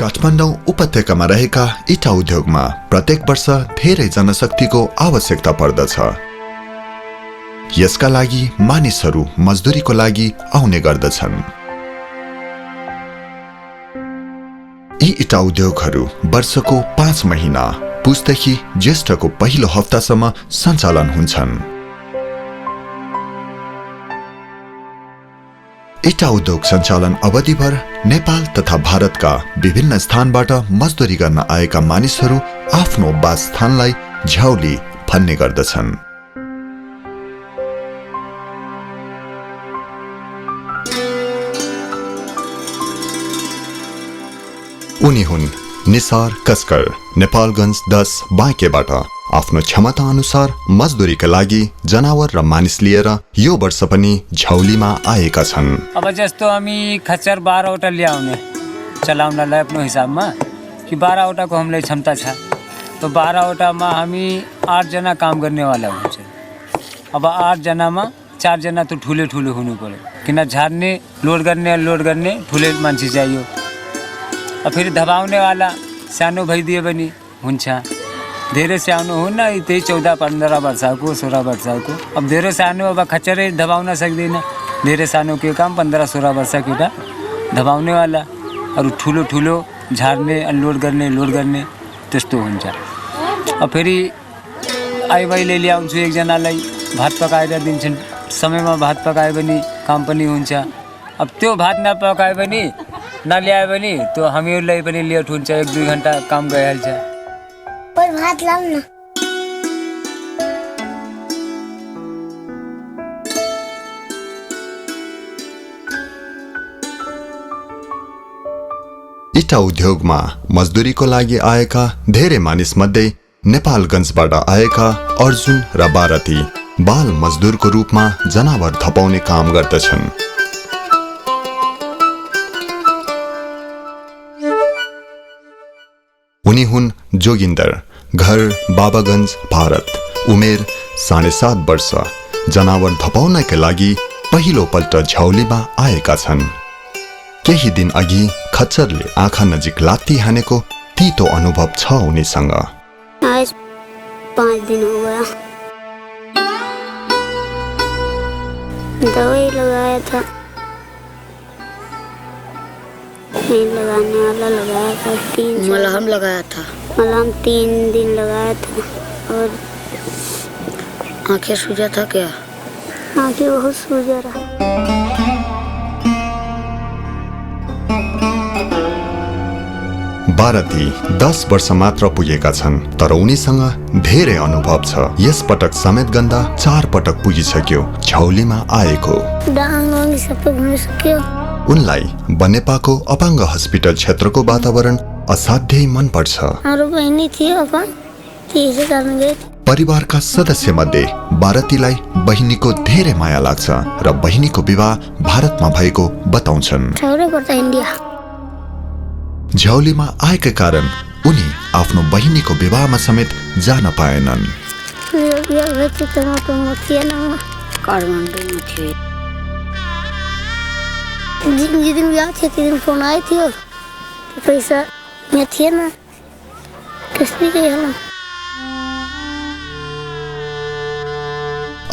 काठमाडौँ उपत्यकामा रहेका इटा उद्योगमा प्रत्येक वर्ष धेरै जनशक्तिको आवश्यकता पर्दछ। यसका लागि मानिसहरू मजदुरीको लागि आउने गर्दछन्। यी इटा उद्योगहरू वर्षको 5 महिना पुसदेखि ज्येष्ठको पहिलो हप्तासम्म सञ्चालन हुन्छन्। इटा उद्योग सञ्चालन अवधिभर नेपाल तथा भारतका विभिन्न स्थानबाट मजदुरी गर्न आएका मानिसहरू आफ्नो वासस्थानलाई झ्याउली भन्ने गर्दछन्। उनी हुन् निसार कसकर, नेपालगञ्ज 10 बाँकेबाट आफ्नो क्षमता अनुसार मजदुरीका लागि जनावर र मानिस लिएर यो वर्ष पनि झ्याउलीमा आएका छन्। अब जस्तो हामी खच्चर 12वटा ल्याउने चलाउनलाई आफ्नो हिसाबमा कि 12वटाको हामीलाई क्षमता छ, तो 12वटामा हामी 8 जना काम गर्नेवाला हुन्छ। अब 8 जनामा 4 जना त ठुले हुनु पर्यो, किन झार्ने लोड गर्ने ठुले मान्छे चाहियो। अब फेरि दबाउनेवाला सानो भइदियो भने हुन्छ, धेरै सानो हुन्न, त्यही 14-15 वर्षको 16 वर्षको। अब धेरै सानो अब खच्चरै दबाउन सक्दैन, धेरै सानो के काम 15-16 वर्ष केटा दबाउनेवाला, अरू ठुलो झार्ने लोड गर्ने त्यस्तो हुन्छ। अब फेरि आइबाइले ल्याउँछु एकजनालाई भात पकाएर दिन्छन्, समयमा भात पकायो भने काम पनि हुन्छ। अब त्यो भात नपकायो भने नल्यायो भने त्यो हामीहरूलाई पनि लेट हुन्छ, 1-2 घन्टा काम गइहाल्छ। भात लाउन इटा उद्योगमा मजदुरीको लागि आएका धेरै मानिस मध्ये नेपालगञ्जबाट आएका अर्जुन र बाराती बाल मजदुरको रूपमा जनावर थपाउने काम गर्दछन्। उनी हुन् जोगिन्दर, घर बाबागञ्ज भारत, उमेर 7.5 वर्ष, जनावर धपाउनका लागि पहिलो पल्ट झ्याउलीमा आएका छन्। केही दिन अघि खच्चरले आँखा नजिक लात्ती हानेको तीतो अनुभव छ उनीसँग। आज 5 दिन हो गया, दवाई लगाया था, लगाने वाला लगाया था, 3 मलहम लगाया था, मलहम 3 दिन लगाया था। और आंखें सूजा था क्या? आंखें बहुत सूजा रहा। बाराती 10 वर्ष मात्र पुगेका छन्, तर उनीसँग धेरै अनुभव छ। यस पटक समेत गन्दा 4 पटक पुगिसक्यो झ्याउलीमा आएको। डाङ सबै घुम्न सक्यो। उनलाई बनेपाको अपाङ्ग हस्पिटल क्षेत्रको वातावरण असाध्यै मन पर्छ। अरू बहिनी थियो अपन, त्यसै कारण गए। परिवारका सदस्य मध्ये बारातीलाई बहिनीको धेरै माया लाग्छ र बहिनीको विवाह भारतमा भएको बताउँछन्। इन्डिया झ्याउलीमा आएका कारण उनी आफ्नो बहिनीको विवाहमा समेत जान पाएनन्। जिस दिन गया थे 3 दिन फोन आए थे, तो पैसा में थे ना, किसने किया ना।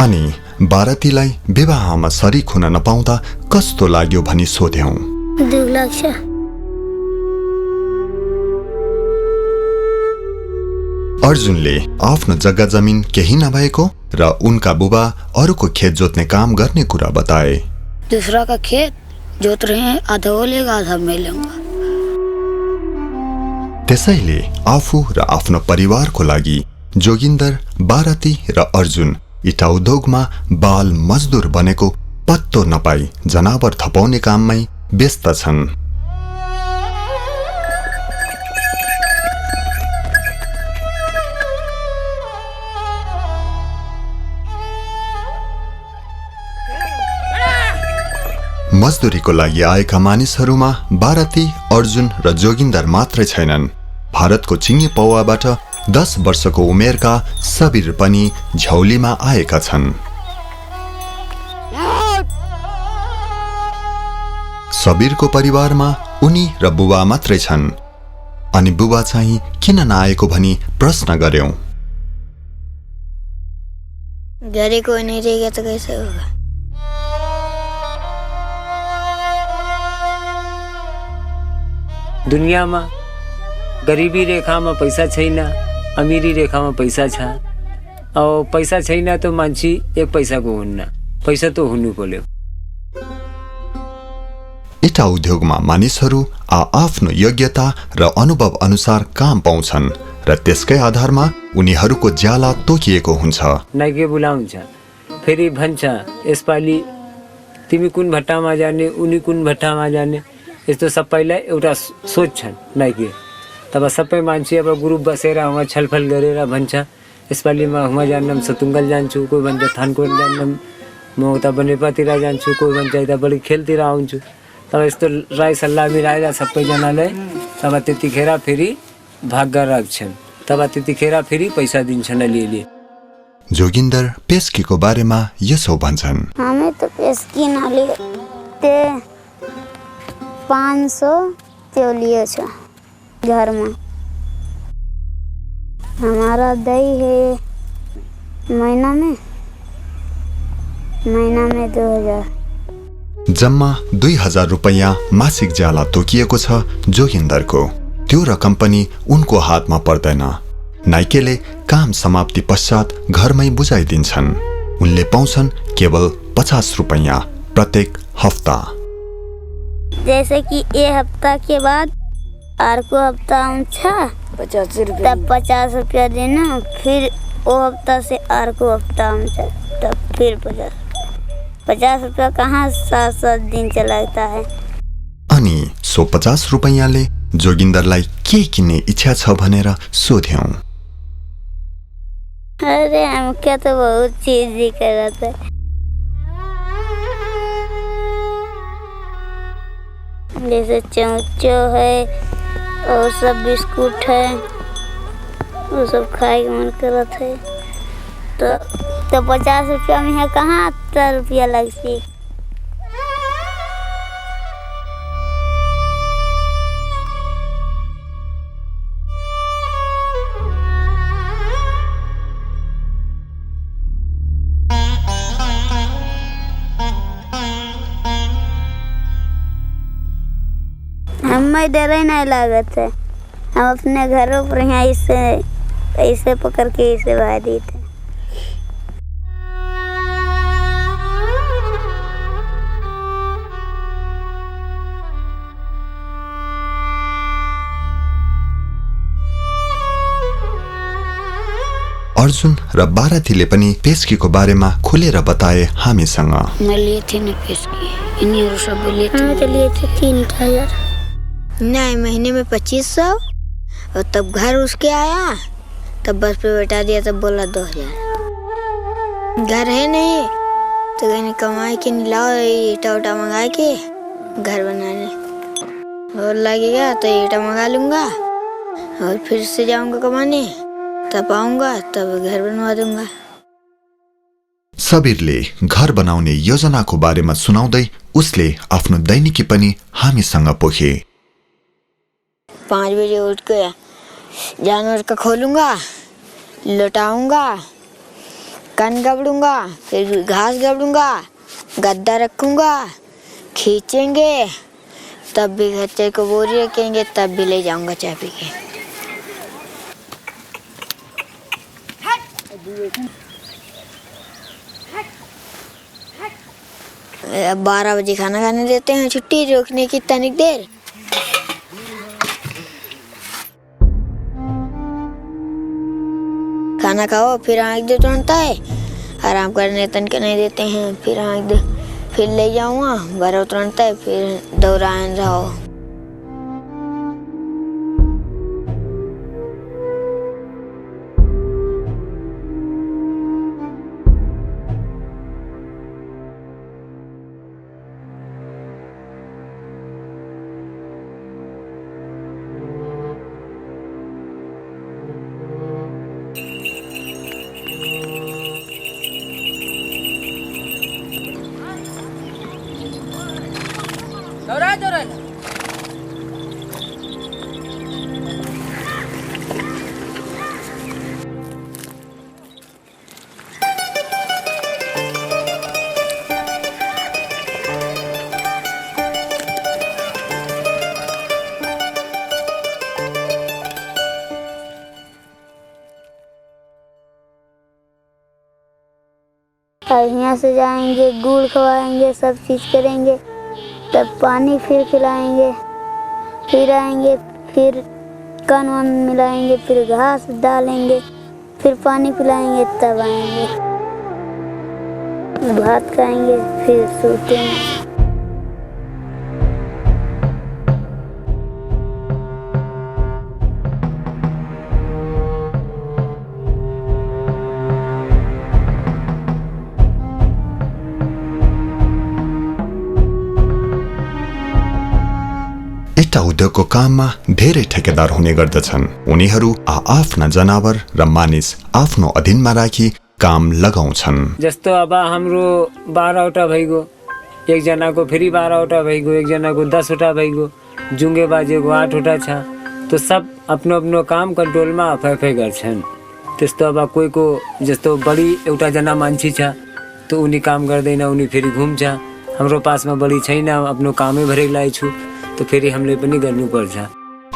अनि बारातीलाई विवाहमा सरिक हुन नपाउँदा कस्तो लाग्यो भनी सोध्यौं। 2 लाख छ। अर्जुनले आफ्नो जग्गा जमिन केही नभएको र उनका बुबा अरूको खेत जोत्ने काम गर्ने कुरा बताए। दूसरा का खेत जोत रहे हैं, आधा वो लेगा आधा मैं लूंगा। त्यसैले आफू र आफ्नो परिवारको लागि जोगिन्दर, बाराती र अर्जुन इटा उद्योगमा बाल मजदुर बनेको पत्तो नपाई जनावर थपाउने काममै व्यस्त छन्। मजदुरीको लागि आएका मानिसहरूमा बाराती, अर्जुन र जोगिन्दर मात्रै छैनन्। भारतको चिङ्गे पौवाबाट 10 वर्षको उमेरका सबीर पनि झ्याउलीमा आएका छन्। सबीरको परिवारमा उनी र बुबा मात्रै छन्। अनि बुबा चाहिँ किन नआएको भनी प्रश्न गर्यौं। घरे कोई नहीं रहेगा तो कैसे होगा। दुनियामा गरीबी रेखामा पैसा छैन, अमिरी रेखामा पैसा छ। और पैसा छैन तो मान्छे एक पैसाको हुन्न, पैसा तो हुनु पर्यो। इटा उद्योगमा मानिसहरू आफ्नो योग्यता र अनुभव अनुसार काम पाउँछन् र त्यसकै आधारमा उनीहरूको ज्याला तोकिएको हुन्छ। नाइके बोलाउँछ, फेरि भन्छ यसपालि तिमी कुन भट्टामा जाने, उनी कुन भट्टामा जाने, यस्तो सबैलाई एउटा सोच्छन् नाइके। तब सबै मान्छे अब ग्रुप बसेर वहाँ छलफल गरेर भन्छ यसपालि म हुँमा जान्नम सतुङ्गल जान्छु, कोही भन्छ थानकोट जान्नम, म उता बनेपातिर जान्छु, कोही भन्छ यता बढी खेलतिर आउँछु। तब यस्तो राय सल्लाह मिलाएर सबैजनाले तब त्यतिखेर फेरि भाग गरेर राख्छन्। तब त्यतिखेर फेरि पैसा दिन्छन् अलिअलि। जोगिन्दर पेस्कीको बारेमा यसो भन्छन्। हमें तो पेस्की नाली ते 500 त्यो लियो छ घर में। हमारा दही है महीना में 2000। जम्मा 2000 रुपैयाँ मासिक ज्याला तोकिएको छ जोगिन्दरको। त्यो रकम पनि उनको हातमा पर्दैन। नाइकेले काम समाप्ति पश्चात घरमै बुझाइदिन्छन्। उनले पाउँछन् केवल 50 रुपैयाँ प्रत्येक हफ्ता। जैसे कि ये हफ्ता के बाद अर्को हफ्ता आउँछ 50 रुपया, तब 50 रुपया देना, फिर वो हफ्ता से अर्को हफ्ता आउँछ तब फिर 50 रुपया कहाँ 7-7 दिन चलाता है। अनि सो 50 रुपैयाँले जोगिन्दरलाई के किन्ने इच्छा छ भनेर सोध्यौं। अरे हमका तो बहुत चीज ही कर था। जैसे चौचो है और सब बिस्कुट है, वो सब खाए के मन करत है। तो 50 रुपया में है कहाँ 70 रुपया लगती। हमें डर ही नहीं लागत है। हम अपने घरों पर यहाँ ऐसे पकड़ के इसे बांध देते। अर्जुन र बारातीले पनि पेस्कीको बारेमा खुलेर बताए हामीसँग। मैं लिए थे ना पेस्की, इन्हीं सब लिए थे। हम तो लिए थे 3000। नहीं, महीने में 2500 और तब घर उसके आया, तब बस पे बैठा दिया, तब बोला 2000। घर है नहीं तो कहीं कमाई के नहीं, लाओ ईटा उटा मंगा के घर बनाने, और लगेगा तो ईटा मंगा लूंगा और फिर से जाऊंगा कमाने, तब आऊंगा तब घर बनवा दूंगा। सबीरले घर बनाउने योजनाको बारेमा सुनाउँदै उसले आफ्नो दैनिकी पनि हामीसँग पोखे। 5 बजे उठ के जानवर का खोलूंगा, लौटाऊंगा, कन गबड़ूंगा, फिर घास गबड़ूंगा, गद्दा रखूंगा, खींचेंगे, तब भी खच्चर को बोरी रखेंगे, तब भी ले जाऊंगा चाय पी के। 12 बजे खाना खाने देते हैं, छुट्टी रोकने की तनिक देर। खाना खाओ, फिर आँख दे तुरंत है, आराम करने तन के नहीं देते हैं, फिर आँख दे, फिर ले जाऊँगा घर तुरंत है, फिर दौड़ान रहो। और यहाँ से जाएंगे, गुड़ खवाएंगे, सब चीज़ करेंगे, तब पानी फिर खिलाएंगे, फिर आएंगे, फिर कन वन मिलाएंगे, फिर घास डालेंगे, फिर पानी पिलाएंगे, तब आएंगे, भात खाएंगे, फिर सोतेंगे। यस्ता उद्योगको काममा धेरै ठेकेदार हुने गर्दछन्। उनीहरू आफ्ना जनावर र मानिस आफ्नो अधीनमा राखी काम लगाउँछन्। जस्तो अब हाम्रो 12वटा भइगयो, एकजनाको फेरि 12वटा भइगयो, एकजनाको 10वटा भइगयो, जुङ्गे बाजेको 8वटा छ। तो सब आफ्नो आफ्नो काम कन्ट्रोलमा आफै गर्छन्। त्यस्तो अब कोहीको जस्तो बढी एउटा जना मान्छे छ तो उनी काम गर्दैन, उनी फेरि घुम्छ। हाम्रो पासमा बढी छैन, आफ्नो कामै भरेको लागेको छु, तो फेरि हामीले पनि गर्नुपर्छ।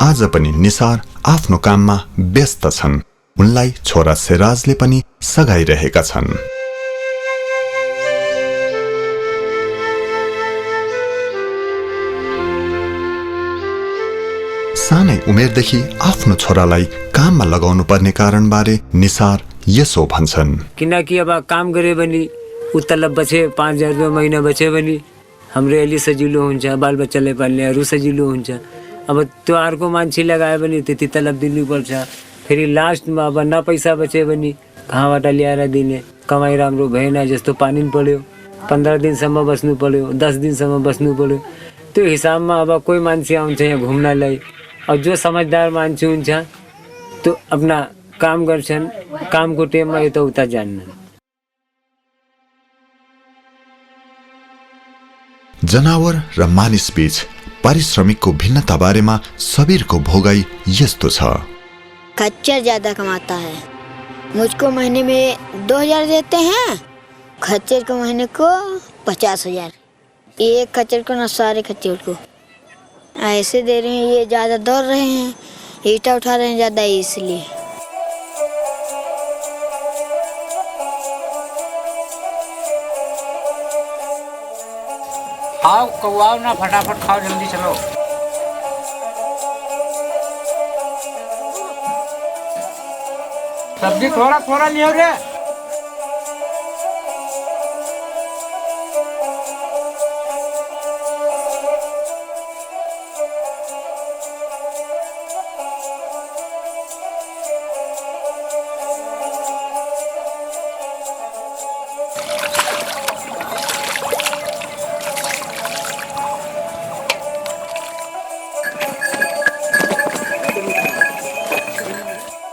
आज पनि निसार आफ्नो काममा व्यस्त छन्। उनलाई छोरा सिराजले पनि सघाइरहेका छन्। सानै उमेरदेखि आफ्नो छोरालाई काममा लगाउनु पर्ने कारणबारे निसार यसो भन्छन्। किनकि अब काम गरे भने तलब बचे 5000 रुपियाँ महिना बचे भने हाम्रो अलि सजिलो हुन्छ, बालबच्चालाई पाल्नेहरू सजिलो हुन्छ। अब त्यो अर्को मान्छे लगायो भने त्यति तलब दिनुपर्छ। फेरि लास्टमा अब न पैसा बचे भने कहाँबाट ल्याएर दिने, कमाइ राम्रो भएन, जस्तो पानी पऱ्यो, 15 दिनसम्म बस्नु पऱ्यो, 10 दिनसम्म बस्नु पऱ्यो। त्यो हिसाबमा अब कोही मान्छे आउँछ यहाँ घुम्नलाई, और जो समझदार मान्छे हुन्छ त्यो आफ्ना काम गर्छन्, कामको टाइममा यताउता जान्नन्। जनावर र मानिस बीच पारिश्रमिकको भिन्नता बारेमा सबीरको भोगाई यस्तो छ। खच्चर ज्यादा कमाता है, मुझको महीने में 2000 देते हैं, खच्चर को महीने को 50,000। एक खच्चर को ना सारे खच्चर को ऐसे दे रहे हैं। ये ज्यादा दौड़ रहे हैं, ईटा उठा रहे हैं ज्यादा, इसलिए। आओ कौआओ ना, फटाफट खाओ, जल्दी चलो। सब्जी थोड़ा थोड़ा लियो रे।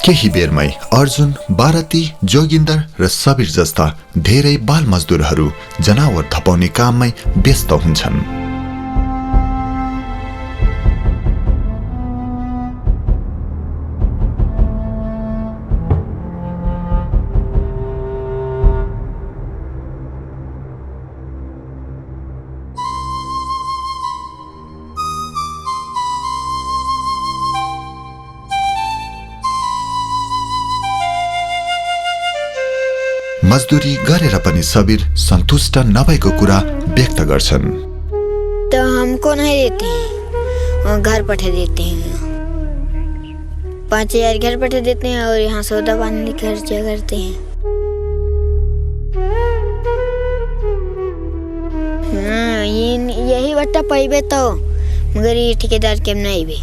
केही बेरमै अर्जुन, भारती, जोगिन्दर र सबीर जस्ता धेरै बाल मजदुरहरू जनावर धपाउने काममै व्यस्त हुन्छन्। मजदुरी गरेर पनि सबीर सन्तुष्ट नभएको कुरा व्यक्त गर्छन्। तो हमको नहीं देते हैं, और घर पठा देते हैं। 5000 घर पठा देते हैं और यहाँ सौदा पानी खर्चा करते हैं। हाँ, यही बट्टा पैबे तो, मगर ये ठेकेदार के नहीं भी,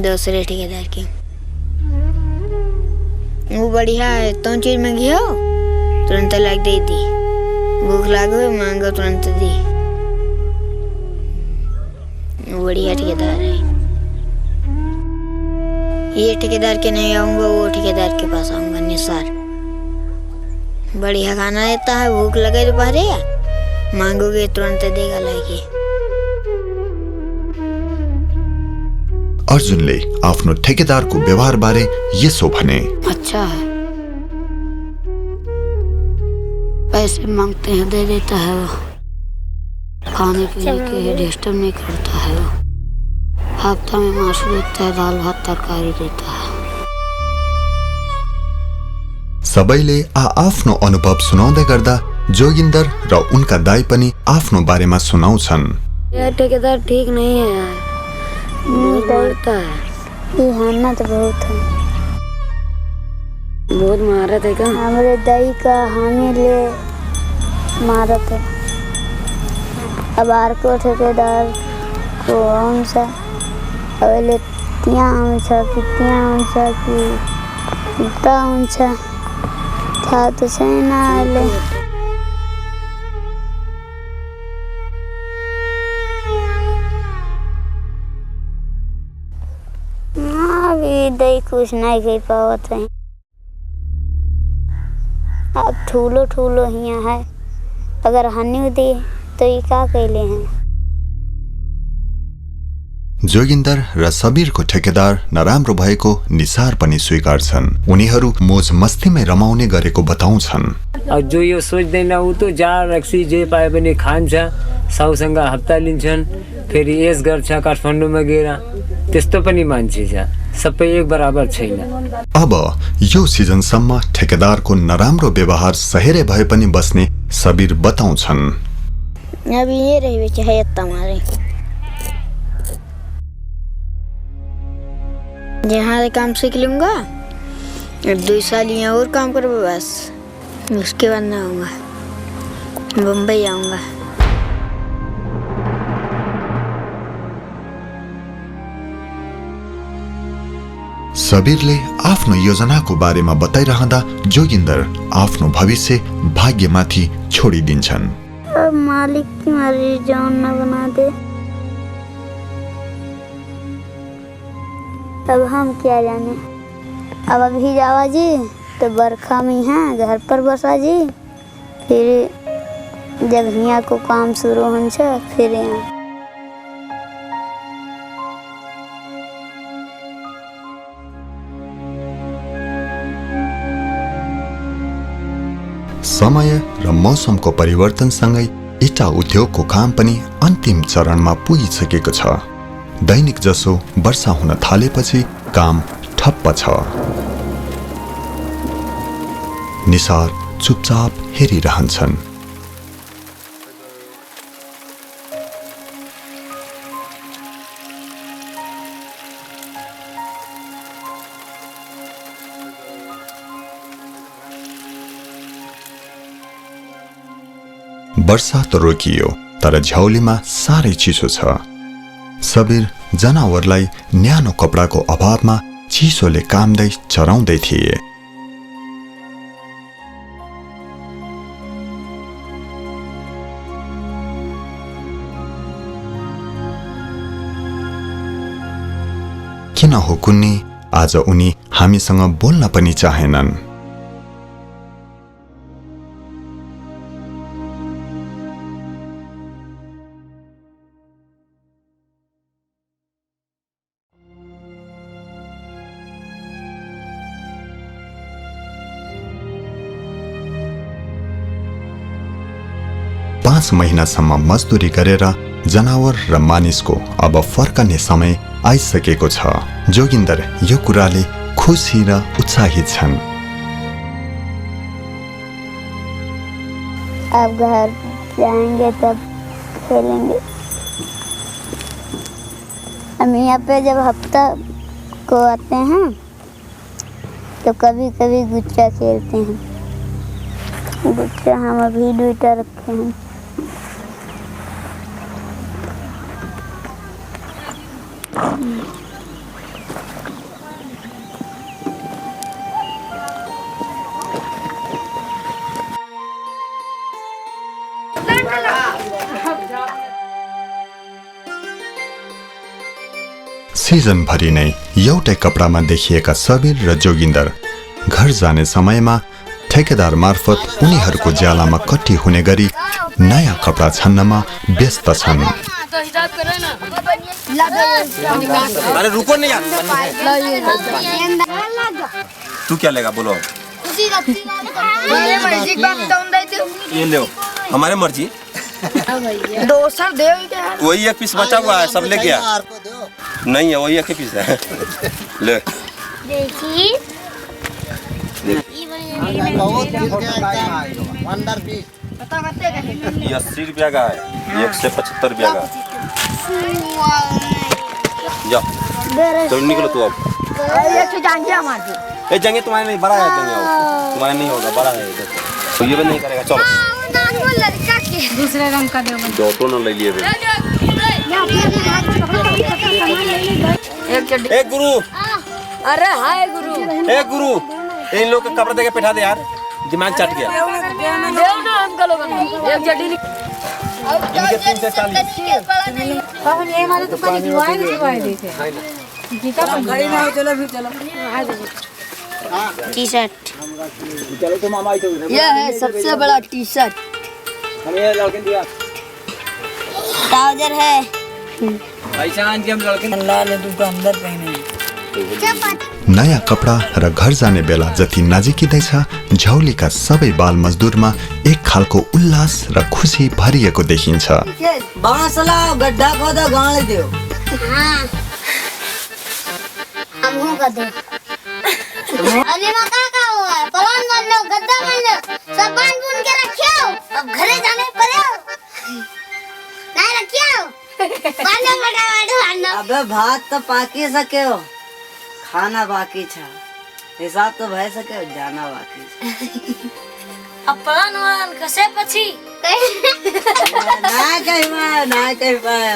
दूसरे ठेकेदार के वो बढ़िया है। तो चीज में घियो तुरंत लाग दे दी, भूख लागो मांगो तुरंत दी। वो बढ़िया ठेकेदार है। ये ठेकेदार के नहीं आऊंगा, वो ठेकेदार के पास आऊंगा। निसार बढ़िया खाना देता है, भूख लगे दोपहरे मांगोगे तुरंत देगा लाके। अर्जुनले आफ्नो ठेकेदारको व्यवहार बारे यसो भने। अच्छा है, पैसे मांगते हैं दे देता है वो, खाने पीने के डिस्टर्ब नहीं करता है वो। हफ्ता में मासु देता है, दाल भात तरकारी देता है। सबैले आफ्नो अनुभव सुनाउँदै गर्दा जोगिन्दर र उनका दाइ पनि आफ्नो बारेमा सुनाउँछन्। यह ठेकेदार ठीक नहीं है यार, बहुत मारता है। ये हारना तो बहुत है। बहुत मारत है क्या? हमारे दाई का हामी ले मारत है। अब आर को ठेकेदार को हमसा अवेले तिया हमसा कि तिया हमसा कि ता हमसा था तो सही ना आले। अभी दाई कुछ नहीं कह पावत है। अब ठूलो ठूलो हिया है, अगर हन्यू दे तो ये का कैले हैं। जोगिन्दर र सबीरको ठेकेदार नराम्रो भएको निसार पनि स्वीकार्छन्। उनीहरू मोज मस्तीमै रमाउने गरेको बताउँछन्। और जो यो सोच्दैन ऊ तो जा रक्सी जे पाए पनि खान्छ, साउसँग हप्ता लिन्छन्, फेरि यस गर्छ काठमाडौँमा गएर। त्यस्तो पनि मान्छे छ, सबै एक बराबर छैन। अब यो सिजनसम्म ठेकेदारको नराम्रो व्यवहार सहेरे भए पनि बस्ने सबीर बताउँछन्। अभी ये रही चाहे तुम्हारे यहाँ से काम सीख लूँगा, 2 साल यहाँ और काम करूँ बस, उसके बाद ना आऊँगा, बम्बई आऊँगा। सबीरले आफ्नो योजनाको बारेमा बताइरहँदा जोगिन्दर आफ्नो भविष्य भाग्यमाथि छोडिदिन्छन्। अब मालिक की मर्जी जान न बना दे। अब हम क्या जाने। अब अभी जावा जी तो बरखा में हैं घर पर बसा जी, फिर जब यहाँ को काम शुरू हो फिर यहाँ। समय र मौसमको परिवर्तनसँगै इटा उद्योगको काम पनि अन्तिम चरणमा पुगिसकेको छ। दैनिक जसो वर्षा हुन थालेपछि काम ठप्प छ। निसार चुपचाप हेरिरहन्छन्। वर्षा त रोकियो, तर झ्याउलीमा साह्रै चिसो छ। सबीर जनावरलाई न्यानो कपडाको अभावमा चिसोले काम्दै चराउँदै थिए। किन हो कुन्नी, आज उनी हामीसँग बोल्न पनि चाहेनन्। पाँच महिनासम्म मजदुरी गरेर जनावर र मानिसको अब फर्कने समय आइसकेको छ। जोगिन्दर यो कुराले खुसी र उत्साहित छन्। अब घर जाएंगे तब खेलेंगे। हम यहाँ पे जब हफ्ता को आते हैं तो कभी कभी गुच्चा खेलते हैं। गुच्चा हम अभी 2टा रखे हैं। सिजन भरि नै एउटै कपडामा देखिएका सबीर र जोगिन्दर घर जाने समयमा ठेकेदार मार्फत उनीहरूको ज्यालामा कट्टी हुने गरी नयाँ कपडा छन्नमा व्यस्त छन्। अरे रुको नहीं यार, तू क्या लेगा बोलो। ये लो, हमारे मर्जी। वही एक पीस बचा हुआ है, सब ले गया। नहीं है, वही एक ही पीस है। ले ये 80 रुपया का है, ये 175 रुपया का। जा तो निकलो तू अब। ए जंगे तुम्हारे नहीं, बड़ा है जंगे, तुम्हारे नहीं होगा, बड़ा है इधर। तो ये भी नहीं करेगा, चलो दूसरे रंग का दे। दो तो न ले लिए बे। ए गुरु, अरे हाय गुरु, ए गुरु, इन लोग के कपड़े दे के बैठा दे यार, दिमाग चट गया। देव ना हमका लोगन एक जड़ी इनके 3 से 40। हम ये हमारे दुकान की दुआएं छुपाए देते हैं। जीता पर खड़ी ना हो, चलो भी चलो। टी शर्ट यह है सबसे बड़ा टी शर्ट। ट्राउजर है। नयाँ कपडा र घर जाने बेला जति नजिकिँदैछ, झ्याउलीका सबै बाल मजदुरमा एक खालको उल्लास र खुसी भरिएको देखिन्छ। बांस लाओ, गड्ढा खोदो, गाड़ दो। हाँ हमहू का दो। अरे मका का हुआ है, पलान बन लो, गद्दा बन लो, सब बांध बुन के रखियो। अब घरे जाने पड़े नहीं रखियो। बांधो फटाफट बांधो। अबे भात तो पाकी सके हो, खाना बाकी छा, हिसाब तो भय सके हो, जाना बाकी छा। अब पलान वान कसे पछी ना कहीं पाए, ना कहीं पाए।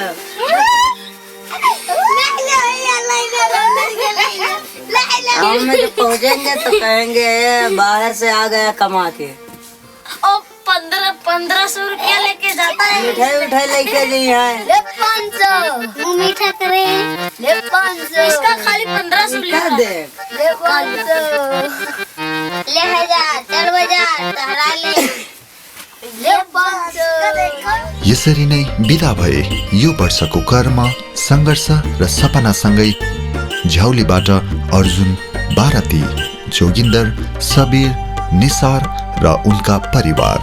हम में जब पहुँचेंगे तो कहेंगे बाहर से आ गया कमा के। और 1500 रुपया लेके जाता है। मिठाई लेके नहीं है। ले 500 मुँह मीठा करे। ले 500 इसका खाली 1500 क्या दे? ले 500 ले 1000 चल बजार तहरा ले 500। यसरी नै बिदा भए यो वर्षको कर्म, सङ्घर्ष र सपनासँगै झ्याउलीबाट अर्जुन, बाराती, जोगिन्दर, सबीर, निसार र उनका परिवार।